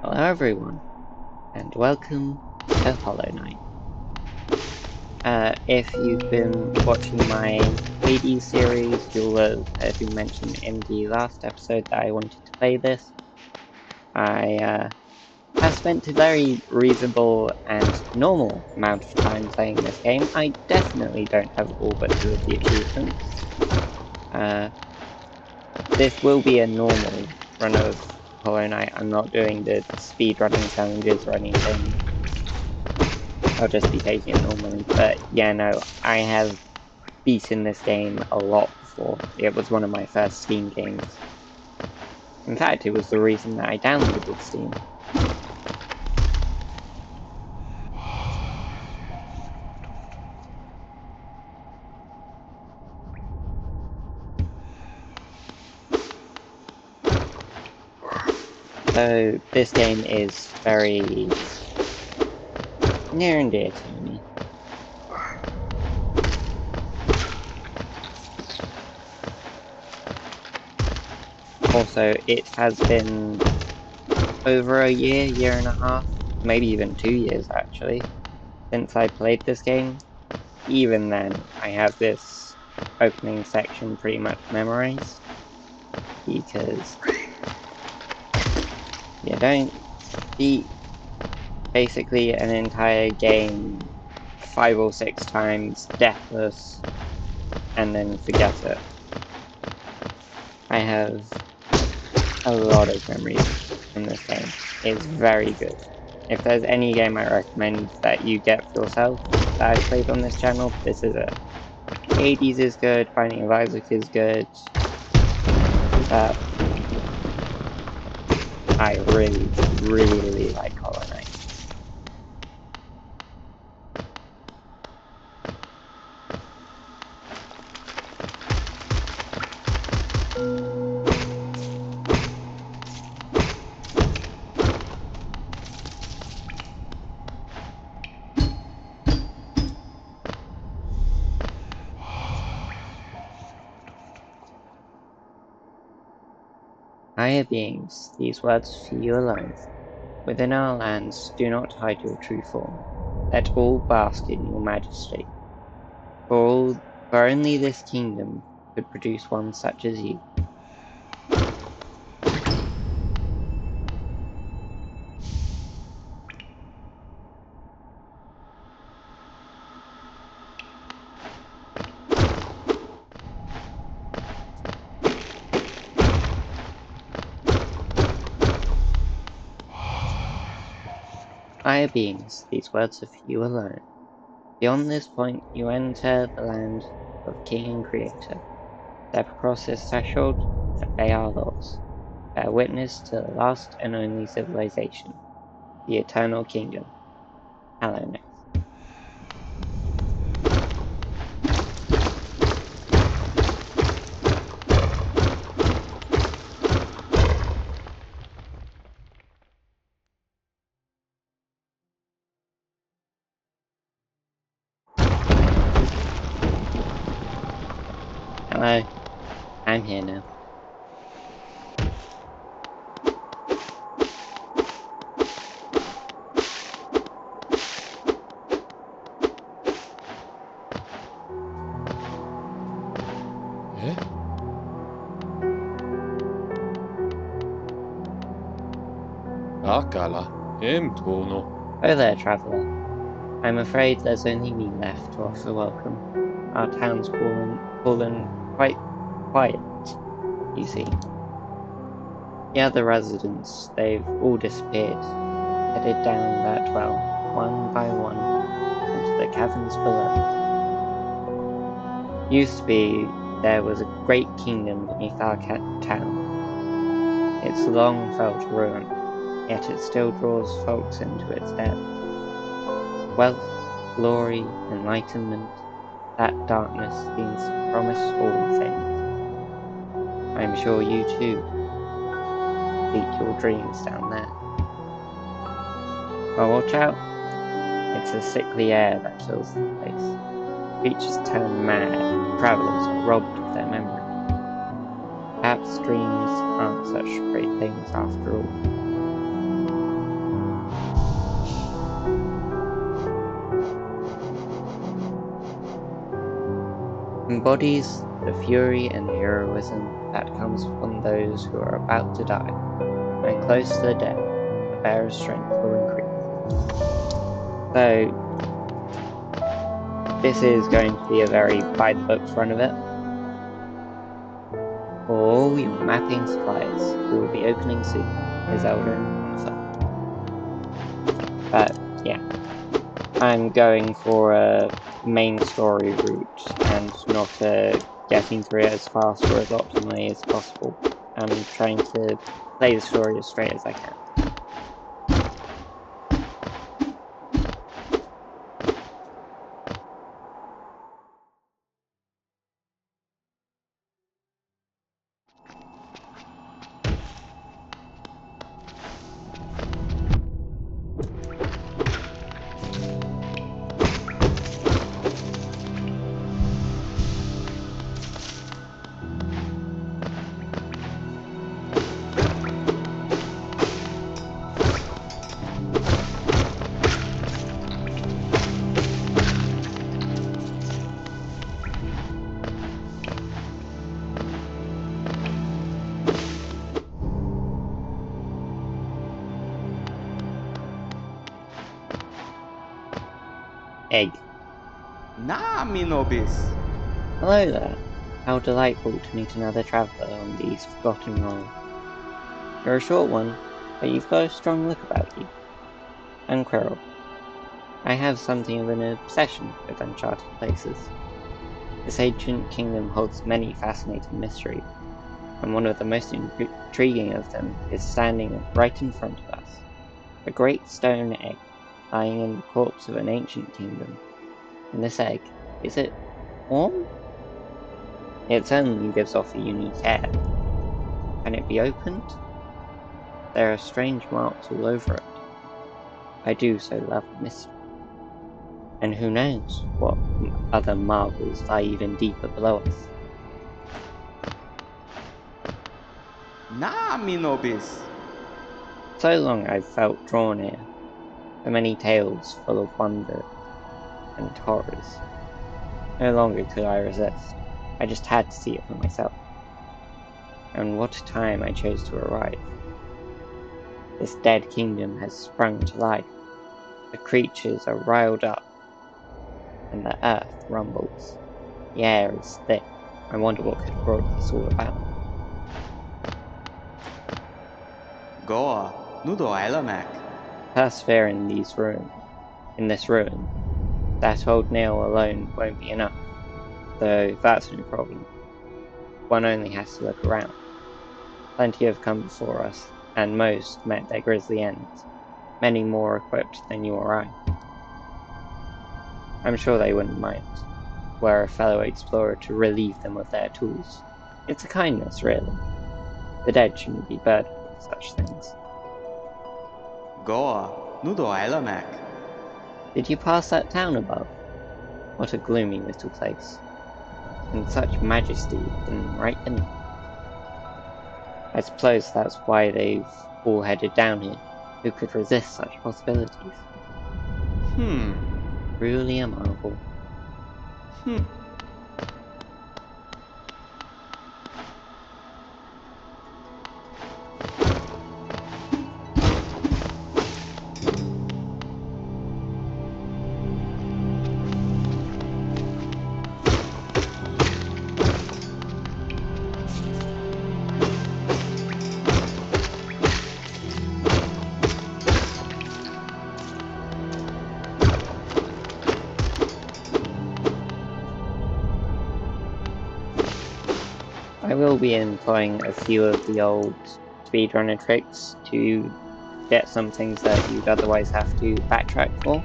Hello everyone, and welcome to Hollow Knight. If you've been watching my Hades series, you'll have heard me mention in the last episode that I wanted to play this. I have spent a very reasonable and normal amount of time playing this game. I definitely don't have all but 2 of the achievements. This will be a normal run of Hollow Knight. I'm not doing the speedrunning challenges or anything. I'll just be taking it normally, but yeah, no, I have beaten this game a lot before. It was one of my first Steam games. In fact, it was the reason that I downloaded Steam. So, this game is very near and dear to me. Also, it has been over a year and a half, maybe even 2 years actually, since I played this game. Even then, I have this opening section pretty much memorized, because you don't beat basically an entire game 5 or 6 times, deathless, and then forget it. I have a lot of memories from this game. It's very good. If there's any game I recommend that you get for yourself that I've played on this channel, this is it. Hades is good, Binding of Isaac is good, but I really like Hollow Knight. Higher beings, these words for you alone. Within our lands, do not hide your true form. Let all bask in your majesty. For only this kingdom could produce one such as you. Higher beings, these words are for you alone. Beyond this point, you enter the land of King and Creator. Step across this threshold, and obey our laws. Bear witness to the last and only civilization, the Eternal Kingdom, Hallownest. Hello, I'm here now. Oh there, traveller. I'm afraid there's only me left to offer welcome. Our town's fallen quite quiet, you see. The other residents, they've all disappeared, headed down that well, one by one, into the caverns below. Used to be, there was a great kingdom beneath our town. It's long fell to ruin, yet it still draws folks into its depths. Wealth, glory, enlightenment, that darkness seems to promise all things. I'm sure you too seek your dreams down there. Well, watch out. It's the sickly air that fills the place. Creatures turn mad, travelers are robbed of their memory. Perhaps dreams aren't such great things after all. embodies the fury and heroism that comes from those who are about to die, and close to the death, the bearer's strength will increase. So, this is going to be a very by-the-books run of it. For all your mapping supplies, we will be opening soon, is Eldrin confirmed. But, yeah. I'm going for a main story route and not getting through it as fast or as optimally as possible. I'm trying to play the story as straight as I can. Egg. Na, mi nobis. Hello there. How delightful to meet another traveller on these forgotten rolls. You're a short one, but you've got a strong look about you. And Quirrell. I have something of an obsession with uncharted places. This ancient kingdom holds many fascinating mysteries, and one of the most intriguing of them is standing right in front of us. A great stone egg, lying in the corpse of an ancient kingdom. And this egg, is it warm? It certainly gives off a unique air. Can it be opened? There are strange marks all over it. I do so love mystery. And who knows what other marvels lie even deeper below us. Na, mi nobis. So long I've felt drawn here. So many tales full of wonder and horrors. No longer could I resist. I just had to see it for myself. And what a time I chose to arrive. This dead kingdom has sprung to life. The creatures are riled up, and the earth rumbles. The air is thick. I wonder what could have brought this all about. Goa, nudo Mac. Persevere in this ruin. That old nail alone won't be enough, though that's no problem. One only has to look around. Plenty have come before us, and most met their grisly ends. Many more equipped than you or I. I'm sure they wouldn't mind, were a fellow explorer to relieve them of their tools. It's a kindness, really. The dead shouldn't be burdened with such things. Goa, nudo Mac. Did you pass that town above? What a gloomy little place. And such majesty hidden right beneath. I suppose that's why they've all headed down here. Who could resist such possibilities? Truly a marvel. I will be employing a few of the old speedrunner tricks to get some things that you'd otherwise have to backtrack for.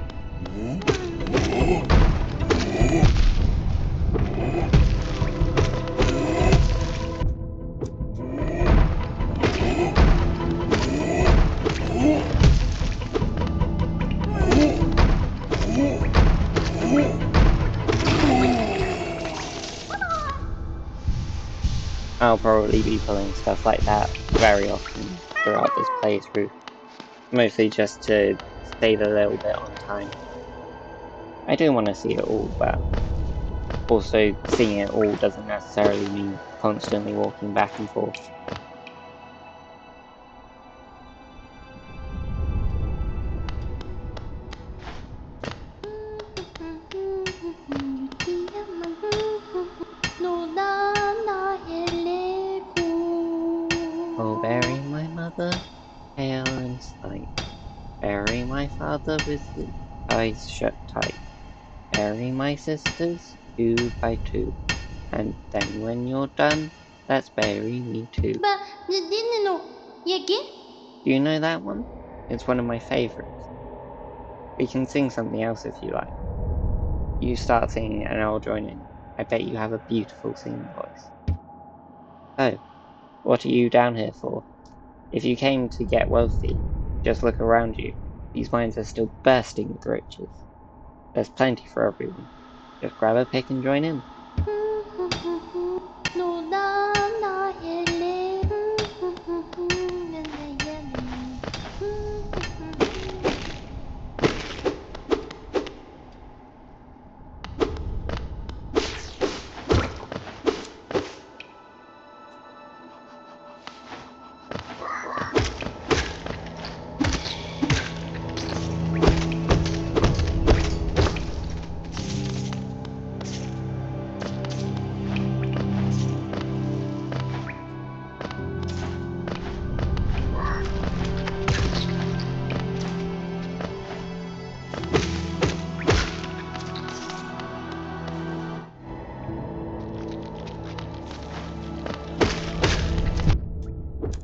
I'll probably be pulling stuff like that very often throughout this playthrough, mostly just to save a little bit on time. I do want to see it all, but Also, seeing it all doesn't necessarily mean constantly walking back and forth. Oh, bury my mother, pale and slight. Bury my father with his eyes shut tight. Bury my sisters, 2 by 2. And then when you're done, let's bury me too. Do you know that one? It's one of my favourites. We can sing something else if you like. You start singing and I'll join in. I bet you have a beautiful singing voice. Oh, what are you down here for? If you came to get wealthy, just look around you. These mines are still bursting with riches. There's plenty for everyone. Just grab a pick and join in.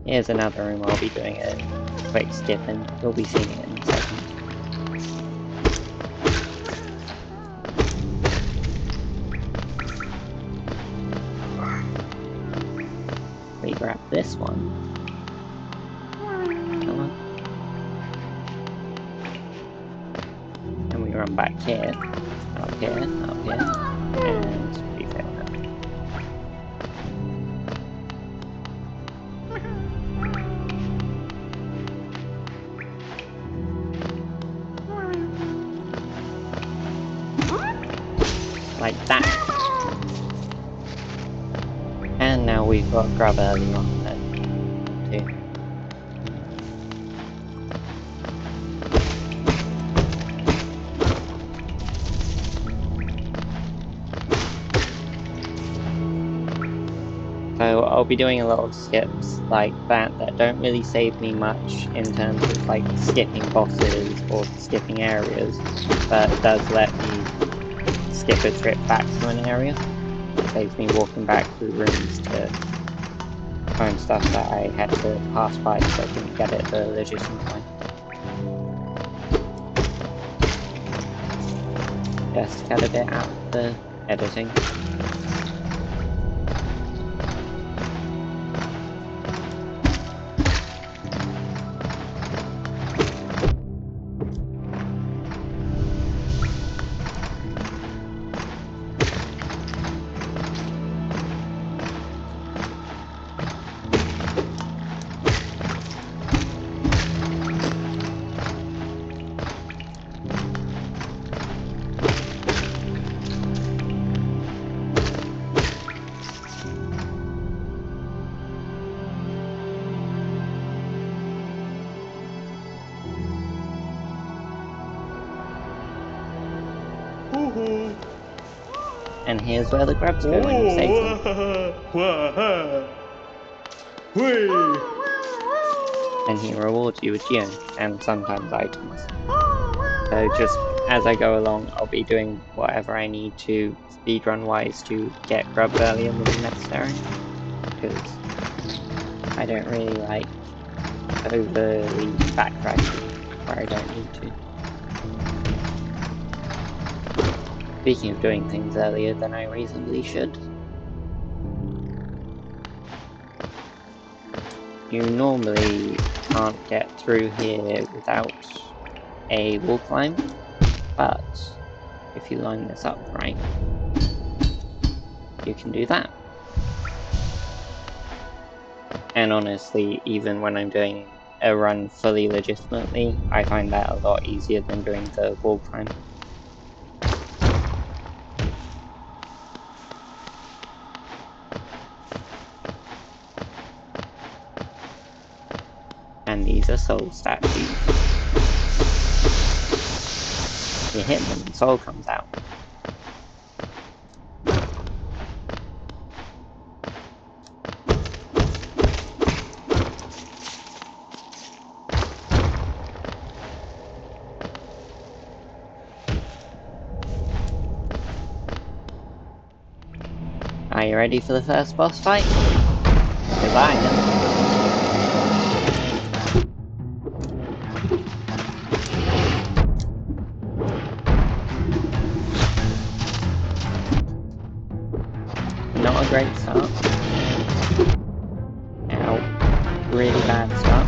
Here's another room I'll be doing a quick skip in. You'll be seeing it in a second. We grab this one. Come on. And we run back here, up here, and we failed it. Like that. And now we've got grub early on then, too. So I'll be doing a lot of skips like that don't really save me much in terms of like skipping bosses or skipping areas, but does let me skip a trip back to an area. It saves me walking back through rooms to find stuff that I had to pass by because I couldn't get it the legitimate way. Just cut a bit out of the editing. And here's where the grubs go when you save them. And he rewards you with gems, and sometimes items. So just as I go along, I'll be doing whatever I need to speedrun wise to get grubs earlier than necessary. Because I don't really like overly backtracking where I don't need to. Speaking of doing things earlier than I reasonably should, you normally can't get through here without a wall climb, but if you line this up right, you can do that. And honestly, even when I'm doing a run fully legitimately, I find that a lot easier than doing the wall climb. the soul statue. You hit them and soul comes out. Are you ready for the first boss fight? Goodbye then. Not a great start. Ow. Really bad start.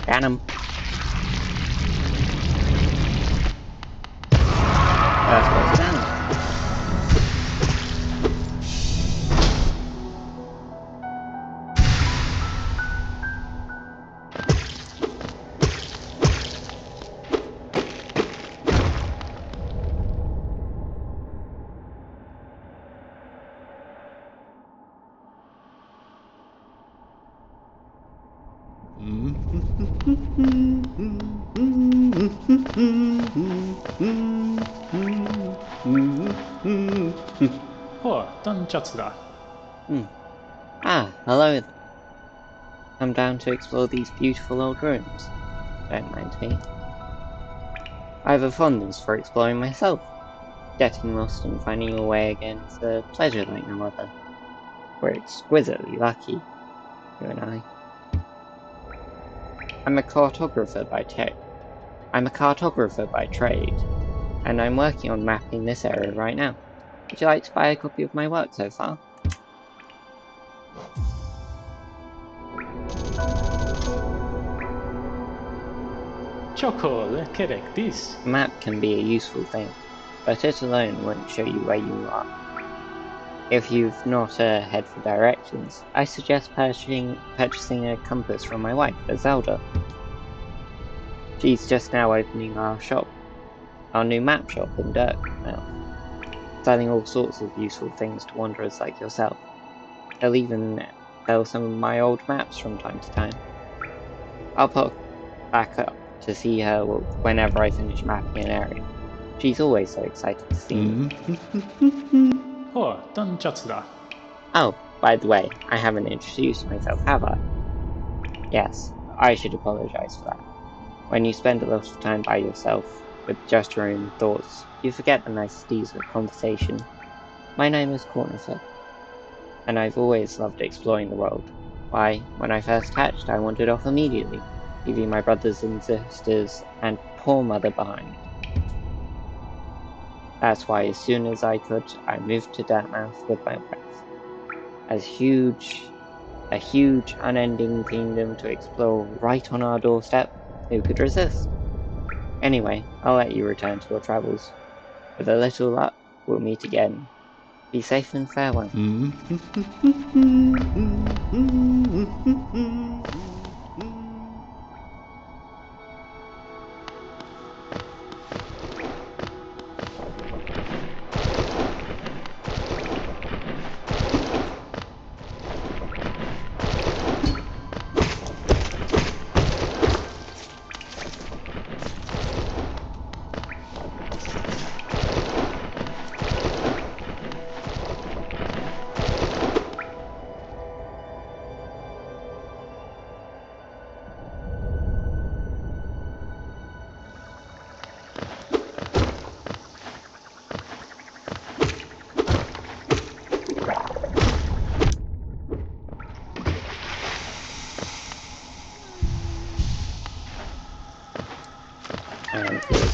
Got him. First boss down. Ah, hello. I'm down to explore these beautiful old ruins. Don't mind me. I have a fondness for exploring myself. Getting lost and finding your way again is a pleasure like no other. We're exquisitely lucky, you and I. I'm a cartographer by trade, and I'm working on mapping this area right now. Would you like to buy a copy of my work so far? this. A map can be a useful thing, but it alone won't show you where you are. If you've not a head for directions, I suggest purchasing a compass from my wife, Zelda. She's just now opening our new map shop in Dirkmouth, selling all sorts of useful things to wanderers like yourself. They'll even sell some of my old maps from time to time. I'll pop back up to see her whenever I finish mapping an area. She's always so excited to see me. Oh, by the way, I haven't introduced myself, have I? Yes, I should apologize for that. When you spend a lot of time by yourself, with just your own thoughts, you forget the niceties of conversation. My name is Cornifer, and I've always loved exploring the world. Why, when I first hatched, I wandered off immediately, leaving my brothers and sisters and poor mother behind. That's why as soon as I could, I moved to Dartmouth with my wife. A huge, unending kingdom to explore right on our doorstep. Who could resist? Anyway, I'll let you return to your travels. With a little luck, we'll meet again. Be safe and farewell.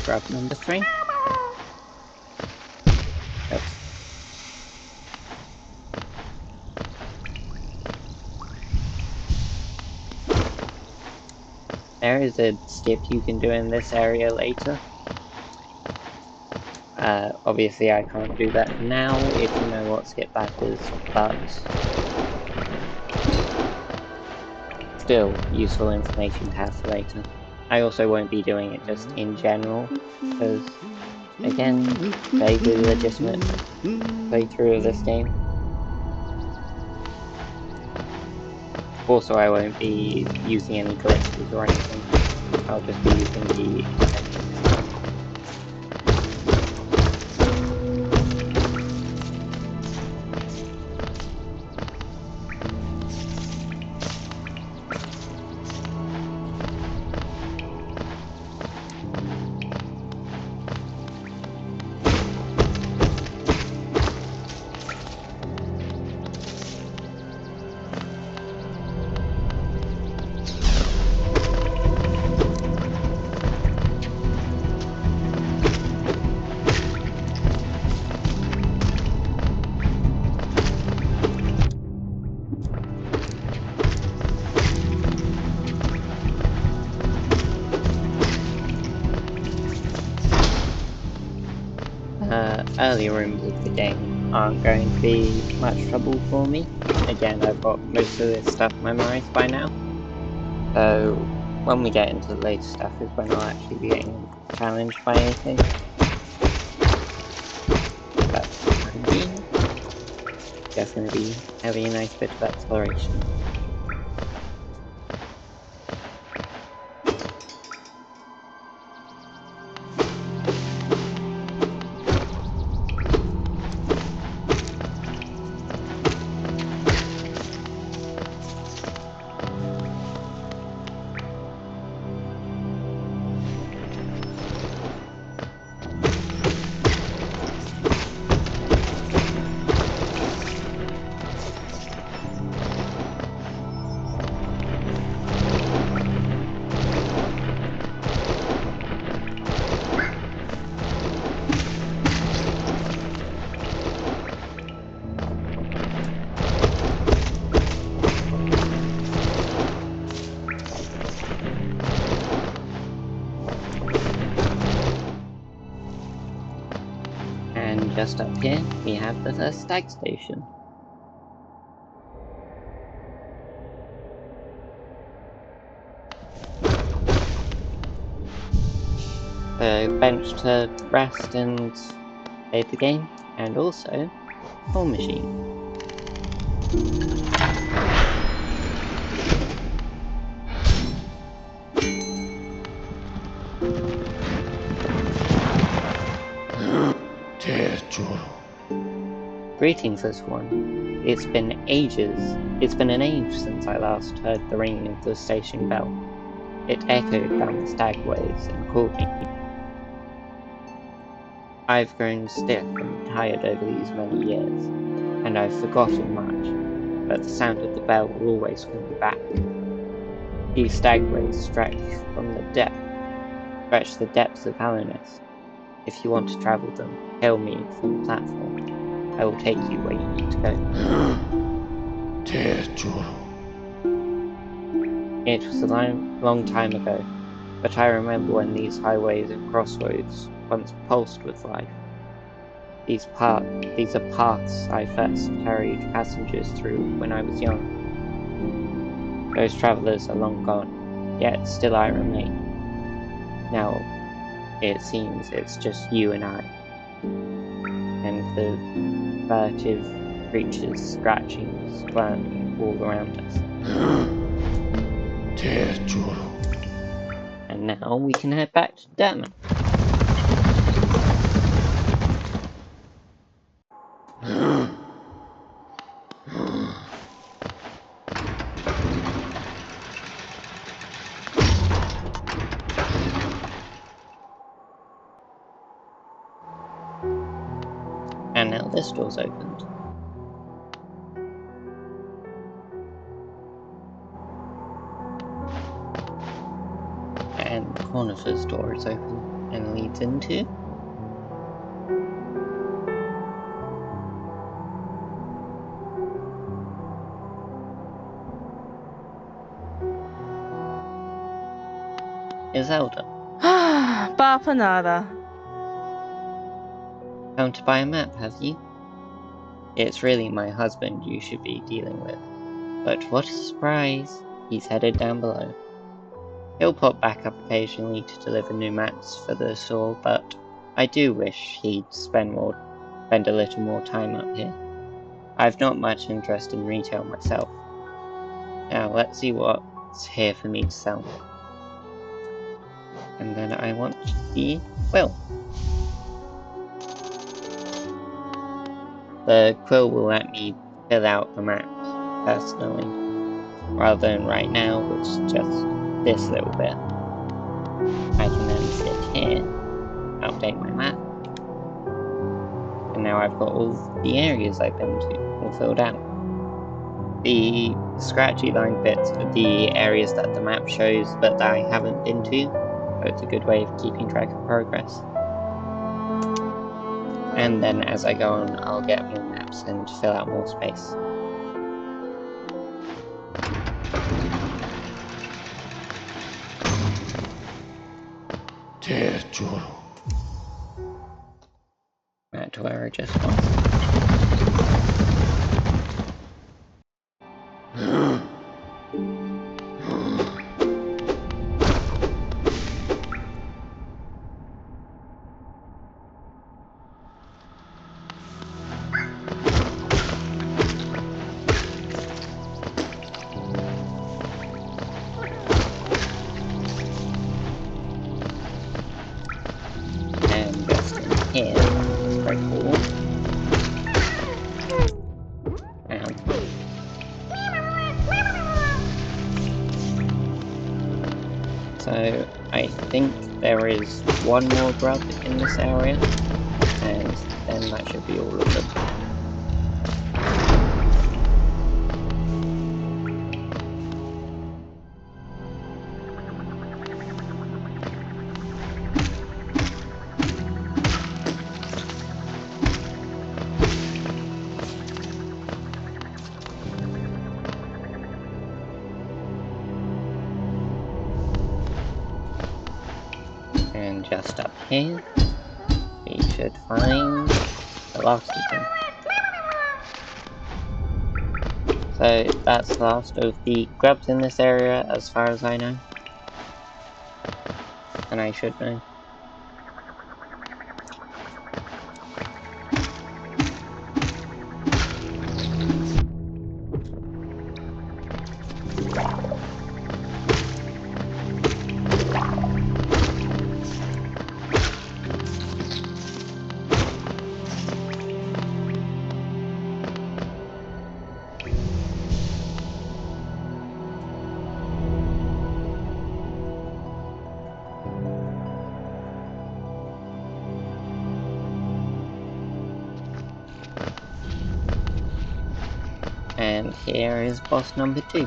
grab number 3. Oops. There is a skip you can do in this area later. Obviously I can't do that now if you know what skip that is, but still useful information to have for later. I also won't be doing it just in general, because again, vaguely legitimate playthrough of this game. Also, I won't be using any glitches or anything. I'll just be using the settings. Earlier rooms of the game aren't going to be much trouble for me. Again, I've got most of this stuff memorized by now. So when we get into the later stuff is when I'll actually be getting challenged by anything. But for the time being, just going to be having a nice bit of exploration. And just up here, we have the first stag station. The bench to rest and play the game, and also claw machine. Greetings, this one. It's been ages. It's been an age since I last heard the ringing of the station bell. It echoed down the stagways and called me. I've grown stiff and tired over these many years, and I've forgotten much, but the sound of the bell will always call me back. These stagways stretch the depths of hallownest. If you want to travel them, hail me from the platform. I will take you where you need to go. It was a long time ago, but I remember when these highways and crossroads once pulsed with life. These are paths I first carried passengers through when I was young. Those travellers are long gone, yet still I remain. Now, it seems it's just you and I, and the furtive creatures scratching, squirming all around us. And now we can head back to Derman. And now this door's opened. And Cornifer's door is open. and leads into. Zelda. Va for nada. Come to buy a map, have you? It's really my husband you should be dealing with. But what a surprise! He's headed down below. He'll pop back up occasionally to deliver new maps for the store, but I do wish he'd spend a little more time up here. I've not much interest in retail myself. Now let's see what's here for me to sell. And then I want the quill. The quill will let me fill out the maps personally, rather than right now, which is just this little bit. I can then sit here, update my map, and now I've got all the areas I've been to all filled out. The scratchy line bits are the areas that the map shows but that I haven't been to, so it's a good way of keeping track of progress. And then as I go on, I'll get more maps and fill out more space. Back to where I just was. And just in here, it's quite cool. So I think there is one more grub in this area, and then that should be all of them. And just up here, we should find the last of them. So that's the last of the grubs in this area as far as I know. And I should know. And here is boss number 2.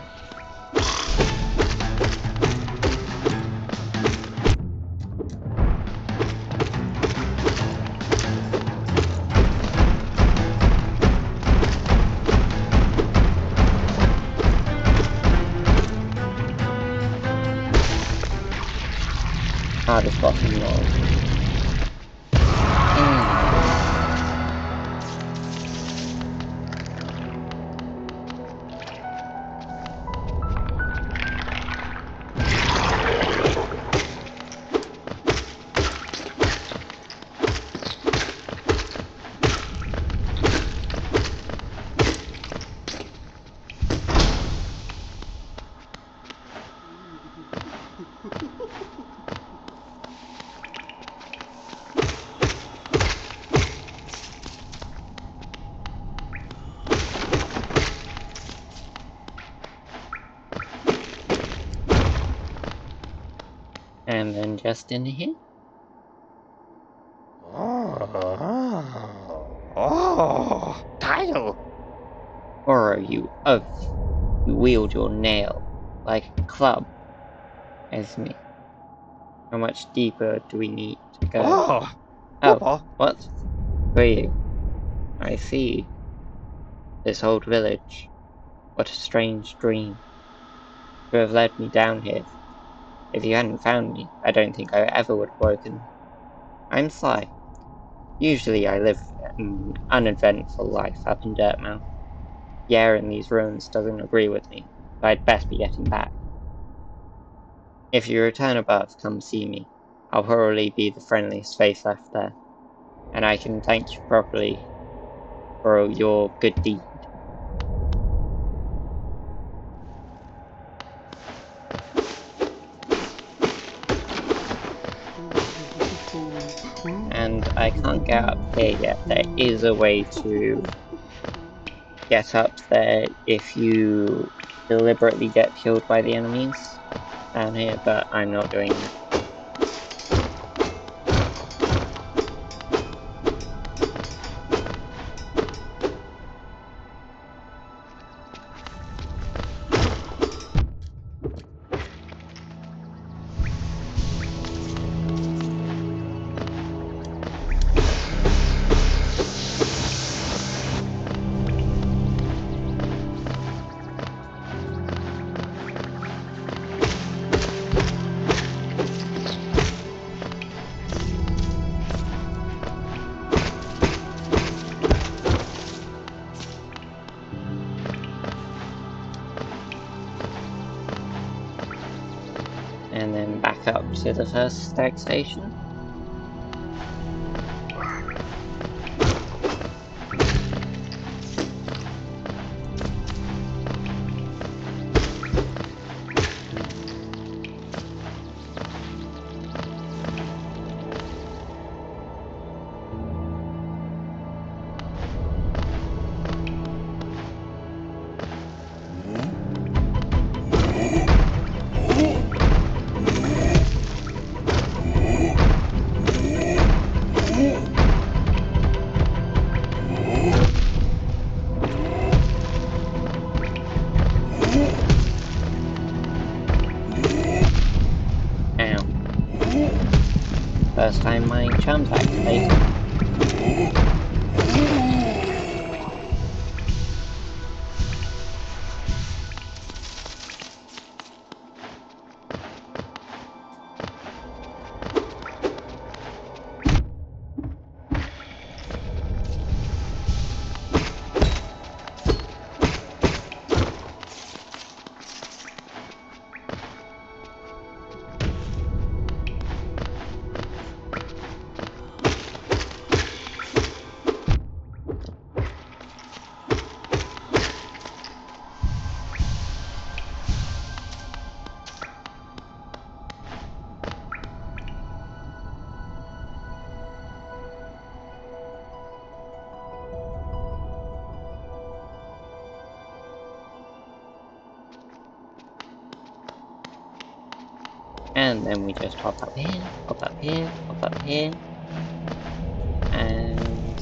Hardest boss in the world. And then just in here. Oh, title. Or you wield your nail like a club as me. How much deeper do we need Go. Oh, Oh, Papa. what? Who are you? I see. This old village. What a strange dream. To have led me down here. If you hadn't found me, I don't think I ever would have woken. I'm Sly. Usually I live an uneventful life up in Dirtmouth. The air in these ruins doesn't agree with me, so I'd best be getting back. If you return above, come see me. I'll probably be the friendliest face left there, and I can thank you properly for your good deed. And I can't get up here yet. There is a way to get up there if you deliberately get killed by the enemies down here, but I'm not doing that. And then back up to the first stag station. Ow. First time my charm's activated. And then we just hop up here, hop up here, hop up here. And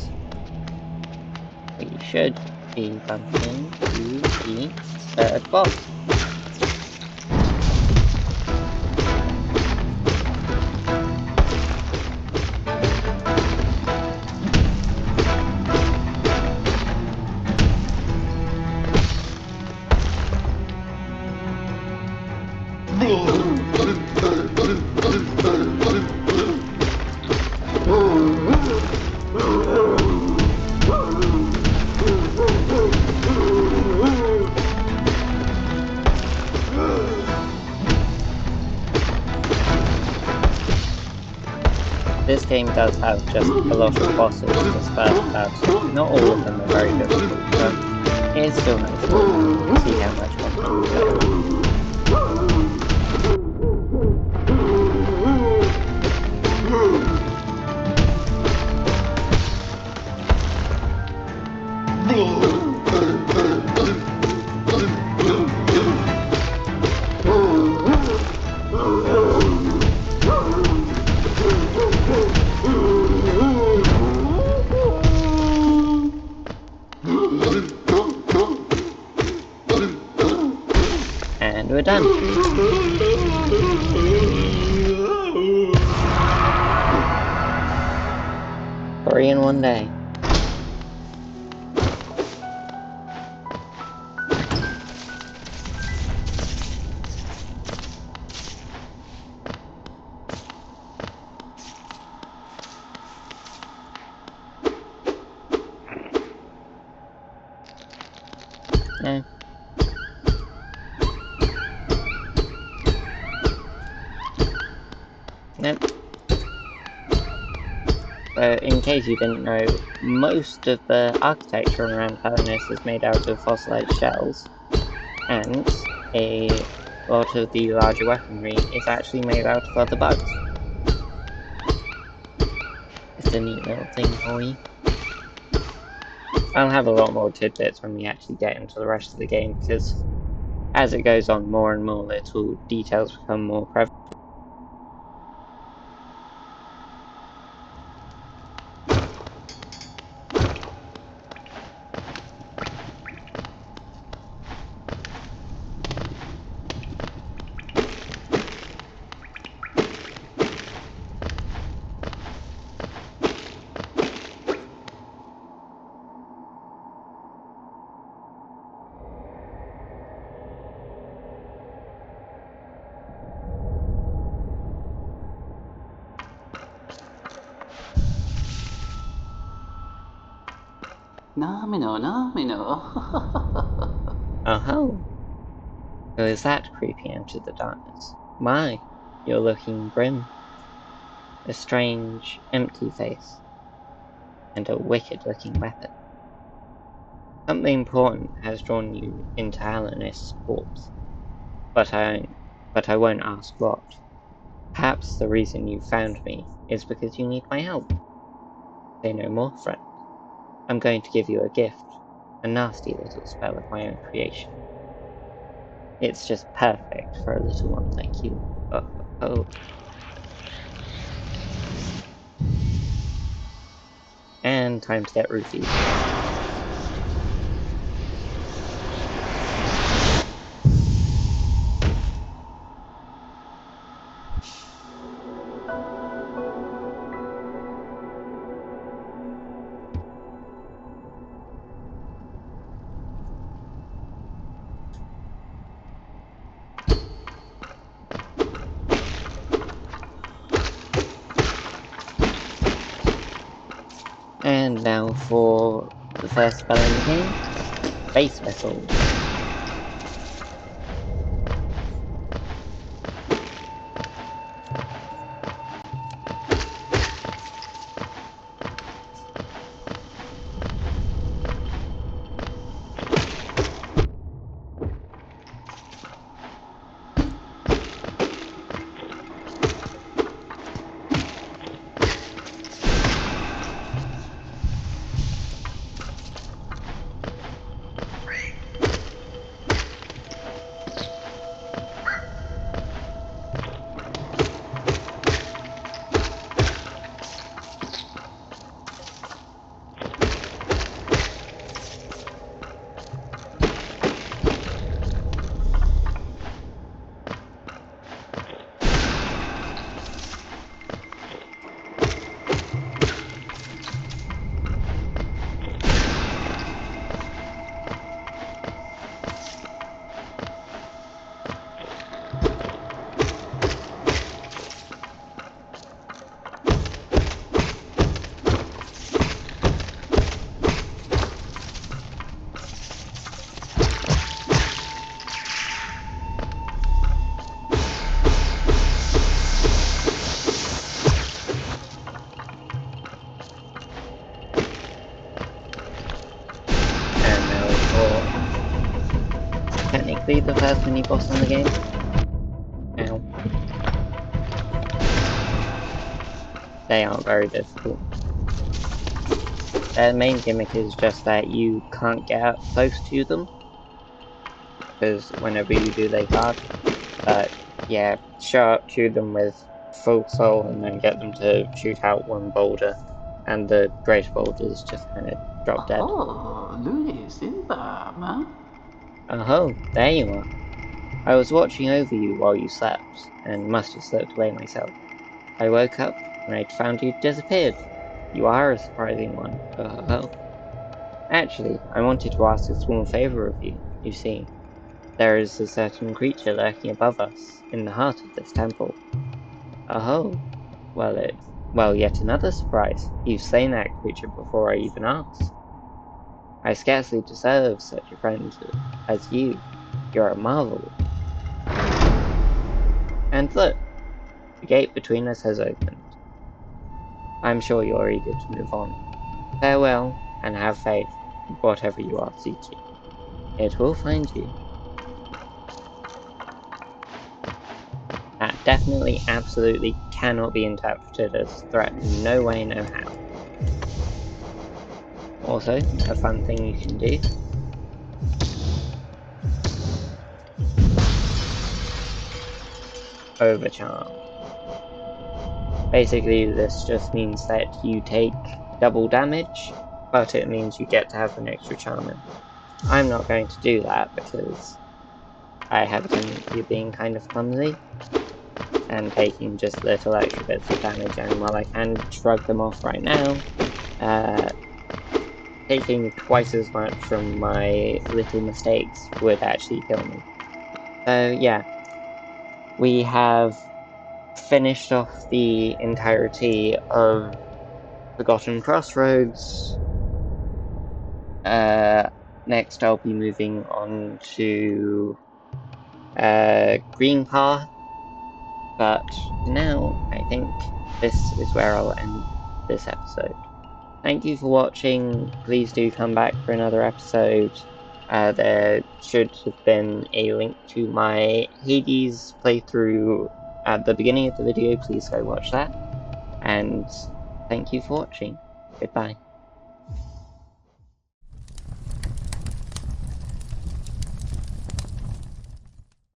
we should be bumping into the third boss. This game does have just a lot of bosses dispersed about it. Not all of them are very difficult, but it is still nice to see how much one can play. one day. No. Nope. In case you didn't know, most of the architecture around hallownest is made out of fossilized shells, and a lot of the larger weaponry is actually made out of other bugs. It's a neat little thing for you. I'll have a lot more tidbits when we actually get into the rest of the game, because as it goes on, more and more little details become more prevalent. Nomino. Oh-ho! So is that creepy into the darkness? My, you're looking grim. A strange, empty face. And a wicked-looking weapon. Something important has drawn you into hallownest's corpse. But I won't ask what. Perhaps the reason you found me is because you need my help. Say no more, friend. I'm going to give you a gift. A nasty little spell of my own creation. It's just perfect for a little one like you. Oh. And time to get roofied. And now for the first spell in the game, Space Vessel. Technically the first mini-boss in the game. Ow. They aren't very difficult. Their main gimmick is just that you can't get up close to them, because whenever you do they guard. But yeah, show up to them with full soul and then get them to shoot out one boulder, and the greater boulders just kind of drop dead. Oh, Louis Simba, huh? Oh, there you are. I was watching over you while you slept, and must have slipped away myself. I woke up, and I'd found you'd disappeared. You are a surprising one. Oh. Actually, I wanted to ask a small favor of you. You see, there is a certain creature lurking above us, in the heart of this temple. Oh, well, yet another surprise. You've slain that creature before I even asked. I scarcely deserve such a friend as you. You're a marvel. And look, the gate between us has opened. I'm sure you're eager to move on. Farewell, and have faith in whatever you are seeking. It will find you. That definitely, absolutely cannot be interpreted as threat in no way, no how. Also, a fun thing you can do. Overcharm. Basically, this just means that you take double damage, but it means you get to have an extra charm in. I'm not going to do that because I have a tendency of being kind of clumsy and taking just little extra bits of damage, and while I can shrug them off right now, taking twice as much from my little mistakes would actually kill me. So yeah, we have finished off the entirety of Forgotten Crossroads. Next I'll be moving on to Green Path, but now I think this is where I'll end this episode. Thank you for watching. Please do come back for another episode. There should have been a link to my Hades playthrough at the beginning of the video. Please go watch that. And thank you for watching. Goodbye.